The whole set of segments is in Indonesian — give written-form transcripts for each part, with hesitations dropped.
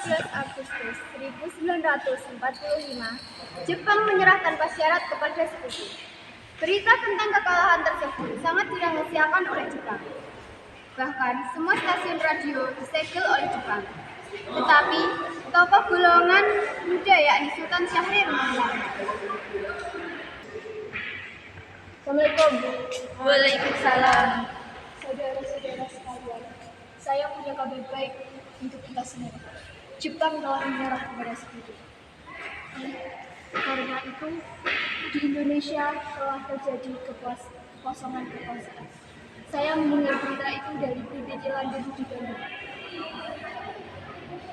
15 Agustus 1945, Jepang menyerah tanpa syarat kepada Sekutu. Berita tentang kekalahan tersebut sangat dirahasiakan oleh Jepang. Bahkan, semua stasiun radio disegel oleh Jepang. Tetapi, tokoh golongan muda yakni Sultan Syahrir menang. Assalamualaikum. Waalaikumsalam. Saudara-saudara sekalian, saya punya kabar baik untuk kita semua. Jepang telah menyerah kepada Sekutu. Karena itu, di Indonesia telah terjadi kekosongan kekuasaan. Saya mendengar berita itu dari PBJ London di Bandung.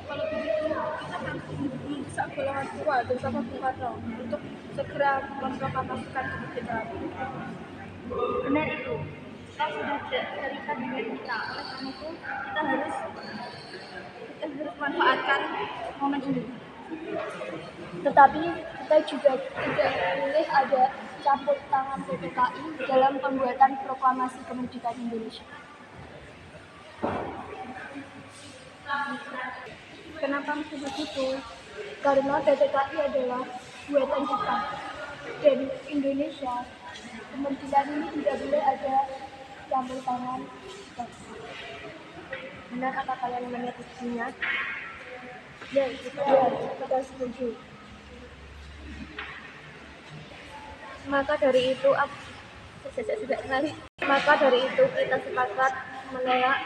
Kalau begitu, kita harus mendesak golongan tua bersama Bung Karno untuk segera memproklamasikan kemerdekaan. Benar itu. Kita sudah tidak terikat dengan kita. Oleh karena itu, kita harus manfaatkan momen ini. Tetapi kita juga tidak boleh ada campur tangan PPKI dalam pembuatan proklamasi kemerdekaan Indonesia. Kenapa mesti begitu? Karena PPKI adalah buatan Jepang dan Indonesia. Kemerdekaan ini tidak boleh ada campur tangan. Benar apa kalian menyetujui? Ya, kita setuju. Maka dari itu kita sepakat menolak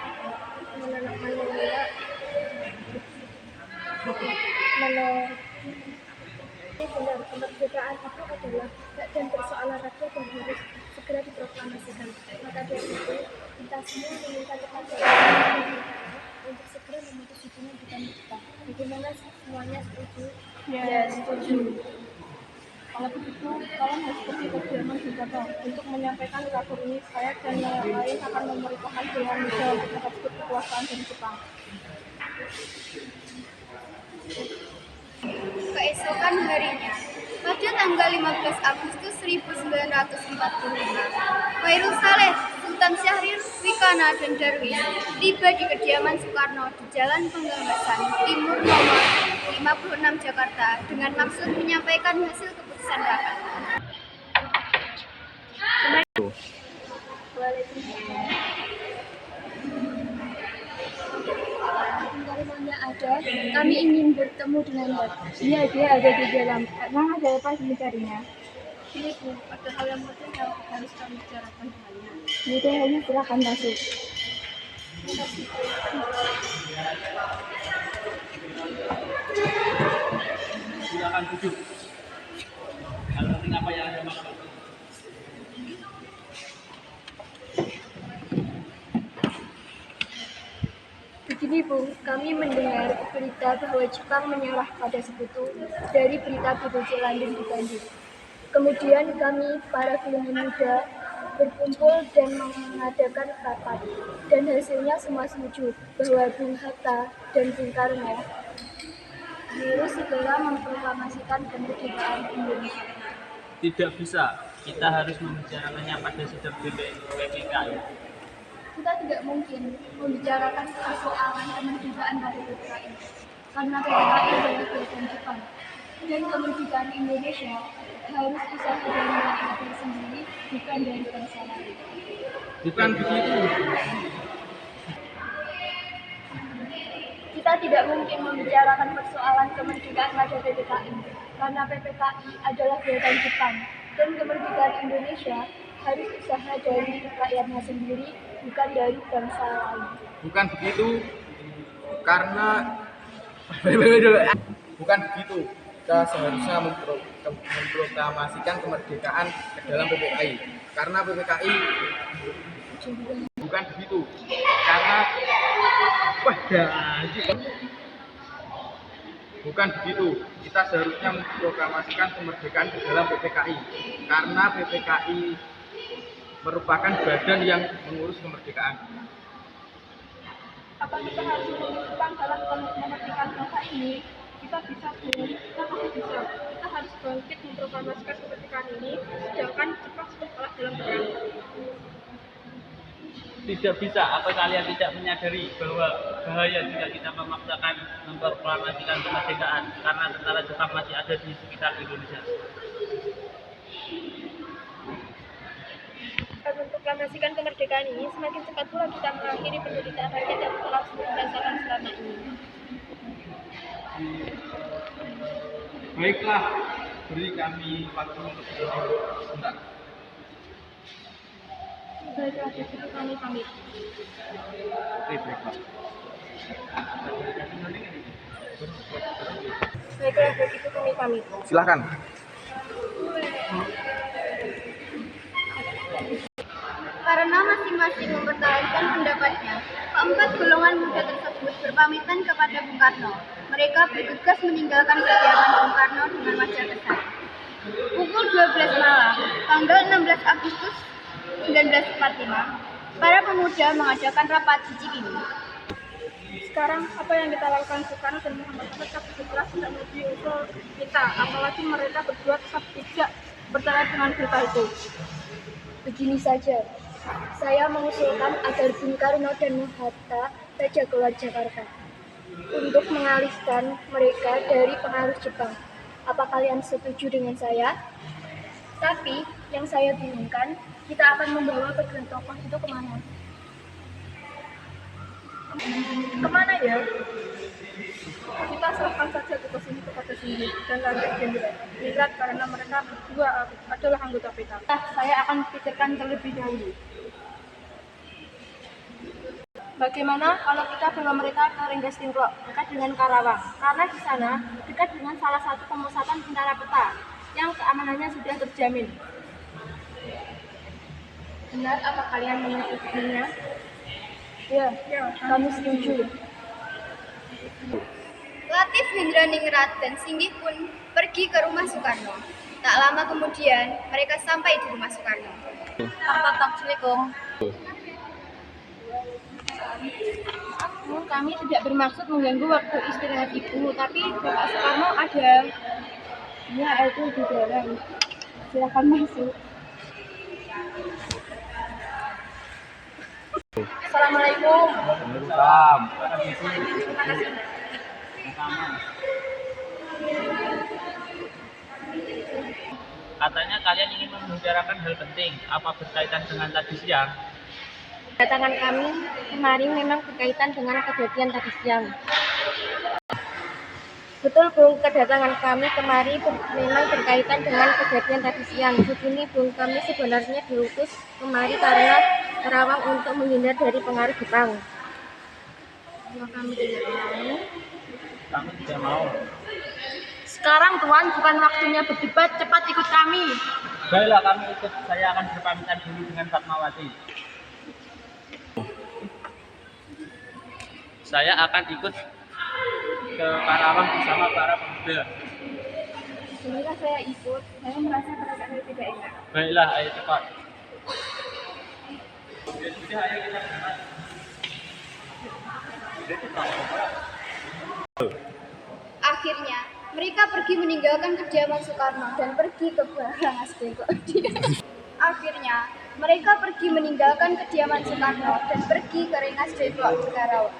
Benar, kemerdekaan itu adalah hak dan persoalan rakyat yang harus segera diproklamasikan. Maka dari itu, kita semua meminta kepada untuk segera memutus hubungan dengan Jepang. Bagaimana semuanya setuju? Ya, setuju. Kalau begitu, kalian harus pergi ke Jerman juga untuk menyampaikan kabar ini. Saya dan yang lain akan memerintahkan golongan muda untuk merebut kekuasaan dari Jepang. Keesokan harinya, pada tanggal 15 Agustus 1945, Khairul Saleh, Sultan Syahrir, Wikana, dan Darwis tiba di kediaman Soekarno di Jalan Penggabasan Timur nomor 56 Jakarta dengan maksud menyampaikan hasil keputusan rapat. Kalimanya ada, kami ingin bertemu dengannya. Iya, dia ada di dalam. Emang ada apa mencarinya? Ini Bu, ada hal yang penting yang harus kami bicarakan dengannya. Yaudah, hanya silakan masuk. Silakan duduk. Hal penting apa yang Anda maksud? Begini Bu, kami mendengar berita bahwa Jepang menyerah pada Sekutu dari berita PBJ London di Bandung. Kemudian kami, para golongan muda, berkumpul dan mengadakan rapat. Dan hasilnya semua setuju bahwa Bung Hatta dan Bung Karno harus segera memproklamasikan kemerdekaan Indonesia. Tidak bisa. Kita harus membicarakannya pada sidang PPKI. Kita tidak mungkin membicarakan persoalan kemerdekaan pada PPKI karena PPKI adalah buatan Jepang dan kemerdekaan Indonesia harus usaha dari rakyat sendiri, bukan dari bangsa lain. Bukan begitu. Kita tidak mungkin membicarakan persoalan kemerdekaan pada PPKI karena PPKI adalah buatan Jepang dan kemerdekaan Indonesia harus usaha dari rakyatnya sendiri, bukan dari bangsa lain. Bukan begitu. Karena bukan begitu. Kita seharusnya memproklamasikan kemerdekaan ke dalam PPKI. Karena PPKI bukan begitu. Karena bukan begitu. Kita seharusnya memproklamasikan kemerdekaan ke dalam PPKI. Karena PPKI merupakan badan yang mengurus kemerdekaan. Apa kita harus menunggu Jepang dalam memerdekakan bangsa ini? Kita bisa, Bu. Kita pasti bisa. Kita harus bangkit memproklamasikan kemerdekaan ini, sedangkan Jepang sudah kalah dalam perang. Tidak bisa, apa kalian tidak menyadari bahwa bahaya jika kita memaksakan memproklamasikan kemerdekaan karena tentara Jepang masih ada di sekitar Indonesia? Memproklamasikan kemerdekaan ini semakin cepat pula kita mengakhiri penderitaan rakyat yang telah dirasakan selama ini. Baiklah, beri kami waktu untuk sebentar. Baiklah, begitu kami pamit. Oke, baiklah. Baiklah, begitu kami pamit. Silakan. Karena masing-masing mempertahankan pendapatnya, keempat golongan muda tersebut berpamitan kepada Bung Karno. Mereka bergegas meninggalkan kediaman Bung Karno dengan wajah kesal. Pukul 12 malam, tanggal 16 Agustus 1945, para pemuda mengadakan rapat di Cikini. Sekarang apa yang kita lakukan Soekarno dan Muhammad Hatta setelah tidak menyetujui usul kita, apalagi mereka berdua tetap tidak percaya dengan berita itu. Begini saja, saya mengusulkan agar Bung Karno dan Hatta saja keluar Jakarta untuk mengalihkan mereka dari pengaruh Jepang. Apa kalian setuju dengan saya? Tapi yang saya bingungkan, kita akan membawa kedua tokoh itu kemana? Kemana ya? Kita serahkan saja tugas ini kepada Singgih dan Lantai Jenderal karena mereka berdua adalah anggota PKK. Saya akan pikirkan terlebih dahulu. Bagaimana kalau kita bawa mereka ke Rengas Dengklok, dekat dengan Karawang? Karena di sana dekat dengan salah satu pemusatan tentara peta yang keamanannya sudah terjamin. Benar apa kalian menyetujuinya? Ya, kami setuju. Latif Hendraningrat dan Singgih pun pergi ke rumah Soekarno. Tak lama kemudian, mereka sampai di rumah Soekarno. Assalamualaikum. Kami tidak bermaksud mengganggu waktu istirahat ibu, tapi Bapak Soekarno ada. Ya, itu di dalam. Silakan masuk. Assalamualaikum. Waalaikumsalam. Terima kasih. Katanya kalian ingin membicarakan hal penting, apa berkaitan dengan tadi siang? Kedatangan kami kemarin memang berkaitan dengan kejadian tadi siang. Betul, Bung, kedatangan kami kemari memang berkaitan dengan kejadian tadi siang. Begini, Bung, kami sebenarnya diutus kemari karena Karawang untuk menghindar dari pengaruh Jepang. Kalau kami tidak mau. Kami tidak mau. Sekarang, Tuan, bukan waktunya berdebat. Cepat ikut kami. Baiklah, kami ikut. Saya akan berpamitan dulu dengan Fatmawati. Saya akan ikut ke Karawang bersama para pemuda. Sebenarnya saya ikut. Saya merasa perasaan saya tidak enak. Baiklah, ayo cepat. Sudah, ayo kita berangkat. Akhirnya, mereka pergi meninggalkan kediaman Soekarno dan pergi ke Rengas Dengklok. Akhirnya, mereka pergi meninggalkan kediaman Soekarno dan pergi ke Rengas Dengklok di Karawang.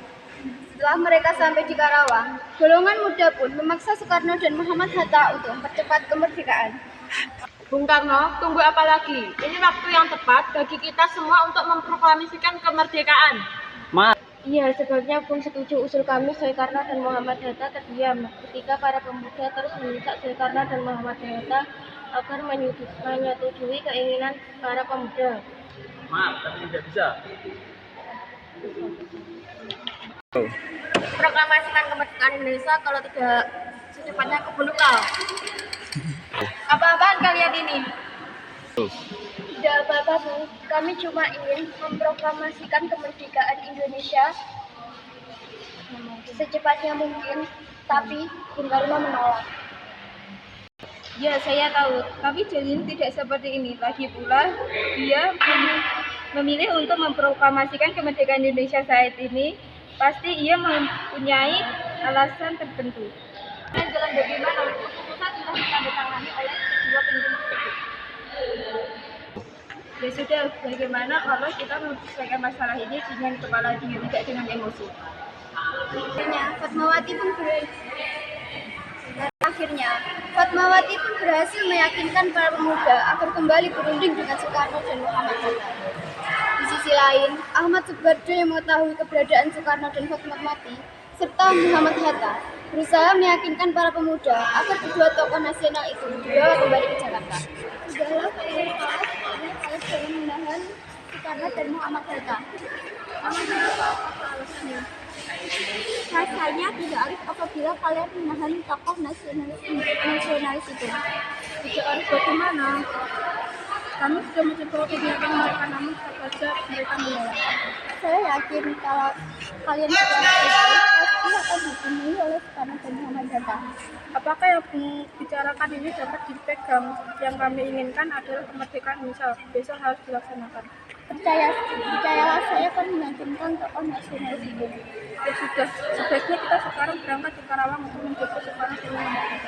Setelah mereka sampai di Karawang, golongan muda pun memaksa Soekarno dan Muhammad Hatta untuk mempercepat kemerdekaan. Bung Karno, tunggu apa lagi? Ini waktu yang tepat bagi kita semua untuk memproklamasikan kemerdekaan. Iya, sebabnya Bung setuju usul kami Soekarno dan Muhammad Hatta terdiam ketika para pemuda terus mendesak Soekarno dan Muhammad Hatta agar menyetujui keinginan para pemuda. Maaf, tapi tidak bisa. Proklamasikan kemerdekaan Indonesia kalau tidak secepatnya kebun kau. Apa-apaan kalian ini? Tidak apa-apa, Bu. Kami cuma ingin memproklamasikan kemerdekaan Indonesia secepatnya mungkin, tapi Bung Karno menolak. Ya, saya tahu. Tapi Jalin tidak seperti ini. Lagi pula, dia memilih untuk memproklamasikan kemerdekaan Indonesia saat ini. Pasti ia mempunyai alasan tertentu. Dan jalan bagaimana? Keputusan sudah ditandatangani oleh kedua pemimpin tersebut. Ya sudah, bagaimana kalau kita menyelesaikan masalah ini dengan kepala dingin, tidak dengan emosi? Akhirnya, Fatmawati pun berhasil meyakinkan para pemuda agar kembali berunding dengan Soekarno dan Muhammad Hatta. Di sisi lain, Ahmad Subarjo yang mengetahui keberadaan Soekarno dan Fatmawati serta Muhammad Hatta berusaha meyakinkan para pemuda agar kedua tokoh nasional itu dibawa kembali ke Jakarta. Sudahlah, saya jangan menahan Soekarno dan Muhammad Hatta. Namun kenapa? Apa alasannya? Rasanya tidak arif apabila kalian menahan tokoh nasionalis itu. Tidak harus bagaimana? Kami sudah mencoba kegiatan mereka, namun tetap saja mereka menolak. Saya yakin kalau kalian sudah pasti akan dipenuhi oleh Soekarno dan Muhammad Hatta. Apakah yang dibicarakan ini dapat dipegang? Yang kami inginkan adalah kemerdekaan misal besok harus dilaksanakan. Percayalah, saya akan meyakinkan tokoh nasionalis itu. Ya sudah, sebaiknya kita sekarang berangkat ke Karawang untuk menjemput Soekarno dan Muhammad Hatta.